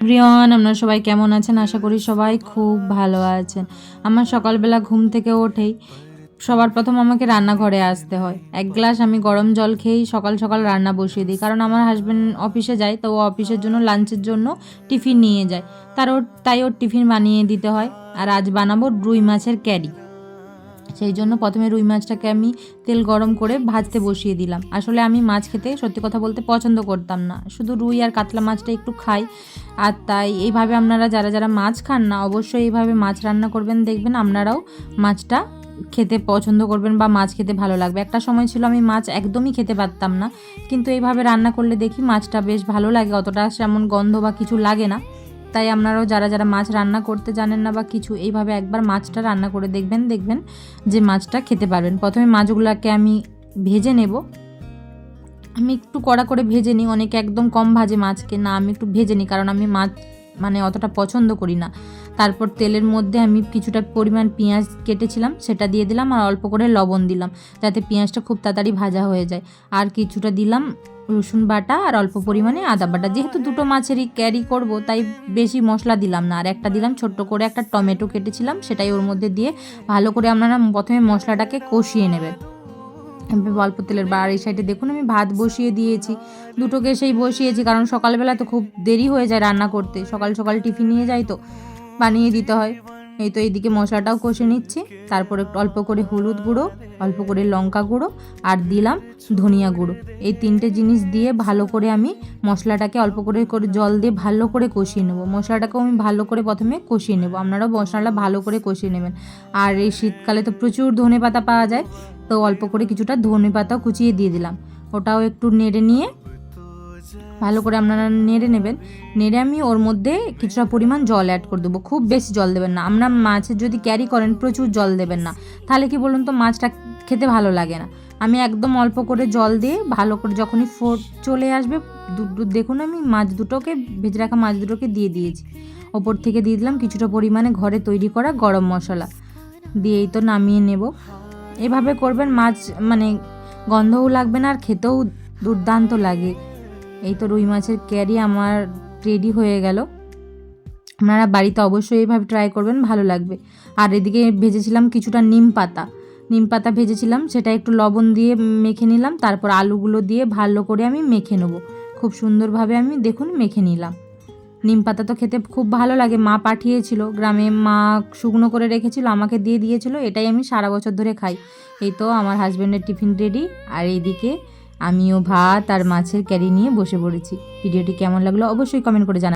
প্রিয়ন, আপনারা সবাই কেমন আছেন? আশা করি সবাই খুব ভালো আছেন। আমার সকালবেলা ঘুম থেকে উঠেই সবার প্রথম আমাকে রান্নাঘরে আসতে হয়। এক গ্লাস আমি গরম জল খেয়েই সকাল সকাল রান্না বসিয়ে দিই, কারণ আমার হাজব্যান্ড অফিসে যায়, তো ও অফিসের জন্য লাঞ্চের জন্য টিফিন নিয়ে যায়, তাই ওর টিফিন বানিয়ে দিতে হয়। আর আজ বানাবো রুই মাছের ক্যারি। সেই জন্য প্রথমে রুই মাছটাকে আমি তেল গরম করে ভাজতে বসিয়ে দিলাম। আসলে আমি মাছ খেতে সত্যি কথা বলতে পছন্দ করতাম না, শুধু রুই আর কাতলা মাছটা একটু খাই। আর তাই এইভাবে আপনারা যারা যারা মাছ খান না, অবশ্যই এইভাবে মাছ রান্না করবেন, দেখবেন আপনারাও মাছটা খেতে পছন্দ করবেন বা মাছ খেতে ভালো লাগবে। একটা সময় ছিল আমি মাছ একদমই খেতে পারতাম না, কিন্তু এইভাবে রান্না করলে দেখি মাছটা বেশ ভালো লাগে, অতটা সেমন গন্ধ বা কিছু লাগে না। তাই আপনারাও যারা যারা মাছ রান্না করতে জানেন না বা কিছু, এইভাবে একবার মাছটা রান্না করে দেখবেন যে মাছটা খেতে পারবেন। প্রথমে মাছগুলোকে আমি ভেজে নেব। আমি একটু কড়া করে ভেজে নিই, অনেকে একদম কম ভাজে মাছকে, না আমি একটু ভেজে নিই, কারণ আমি মাছ অতটা পছন্দ করি না। তারপর তেলের মধ্যে আমি কিছুটা পরিমাণ পেঁয়াজ কেটেছিলাম সেটা দিয়ে দিলাম, আর অল্প করে লবণ দিলাম যাতে পেঁয়াজটা খুব তাড়াতাড়ি ভাজা হয়ে যায়। আর কিছুটা দিলাম রসুন বাটা আর অল্প পরিমাণে আদা বাটা। যেহেতু দুটো মাছেরই ক্যারি করব, তাই বেশি মশলা দিলাম না। আর একটা দিলাম ছোট্ট করে একটা টমেটো কেটেছিলাম, সেটাই ওর মধ্যে দিয়ে ভালো করে আপনারা প্রথমে মশলাটাকে কষিয়ে নেবেন অল্প তেলের। আর এই সাইডে দেখুন আমি ভাত বসিয়ে দিয়েছি, দুটোকে সেই বসিয়েছি, কারণ সকালবেলা তো খুব দেরি হয়ে যায় রান্না করতে, সকাল সকাল টিফিন নিয়ে যাই তো বানিয়ে দিতে হয়। এই তো এইদিকে মশলাটাও কষে নিচ্ছি। তারপর একটু অল্প করে হলুদ গুঁড়ো, অল্প করে লঙ্কা গুঁড়ো আর দিলাম ধনিয়া গুঁড়ো। এই তিনটে জিনিস দিয়ে ভালো করে আমি মশলাটাকে অল্প করে জল দিয়ে ভালো করে কষিয়ে নেবো। মশলাটাকেও আমি ভালো করে প্রথমে কষিয়ে নেবো, আপনারাও মশলাটা ভালো করে কষিয়ে নেবেন। আর এই শীতকালে তো প্রচুর ধনেপাতা পাওয়া যায়, তো অল্প করে কিছুটা ধনেপাতাও কুচিয়ে দিয়ে দিলাম। ওটাও একটু নেড়ে নিয়ে ভালো করে আপনারা নেড়ে নেবেন। নেড়ে আমি ওর মধ্যে কিছুটা পরিমাণ জল অ্যাড করে দেবো, খুব বেশি জল দেবেন না। আপনার মাছের যদি ক্যারি করেন প্রচুর জল দেবেন না, তাহলে কি বলুন তো মাছটা খেতে ভালো লাগে না। আমি একদম অল্প করে জল দিয়ে ভালো করে যখনই চলে আসবে, দেখুন আমি মাছ দুটোকে ভেজে রাখা মাছ দুটোকে দিয়ে দিয়েছি। ওপর থেকে দিয়ে দিলাম কিছুটা পরিমাণে ঘরে তৈরি করা গরম মশলা, দিয়েই তো নামিয়ে নেব। এভাবে করবেন, মাছ গন্ধও লাগবে না আর খেতেও দুর্দান্ত লাগে। এই তো রুই মাছের ক্যারি আমার রেডি হয়ে গেল। আপনারা বাড়িতে অবশ্যই এইভাবে ট্রাই করবেন, ভালো লাগবে। আর এদিকে ভেজেছিলাম কিছুটা নিম পাতা ভেজেছিলাম, সেটা একটু লবণ দিয়ে মেখে নিলাম। তারপর আলুগুলো দিয়ে ভালো করে আমি মেখে নেব, খুব সুন্দরভাবে আমি দেখুন মেখে নিলাম। নিম পাতা তো খেতে খুব ভালো লাগে, মা পাঠিয়েছিল গ্রামে, মা শুকনো করে রেখেছিল আমাকে দিয়ে দিয়েছিল, এটাই আমি সারা বছর ধরে খাই। এই তো আমার হাজব্যান্ডের টিফিন রেডি, আর এইদিকে আমিও ভাত আর মাছের ক্যারি নিয়ে বসে পড়েছি। ভিডিওটি কেমন লাগলো অবশ্যই কমেন্ট করে জানাবেন।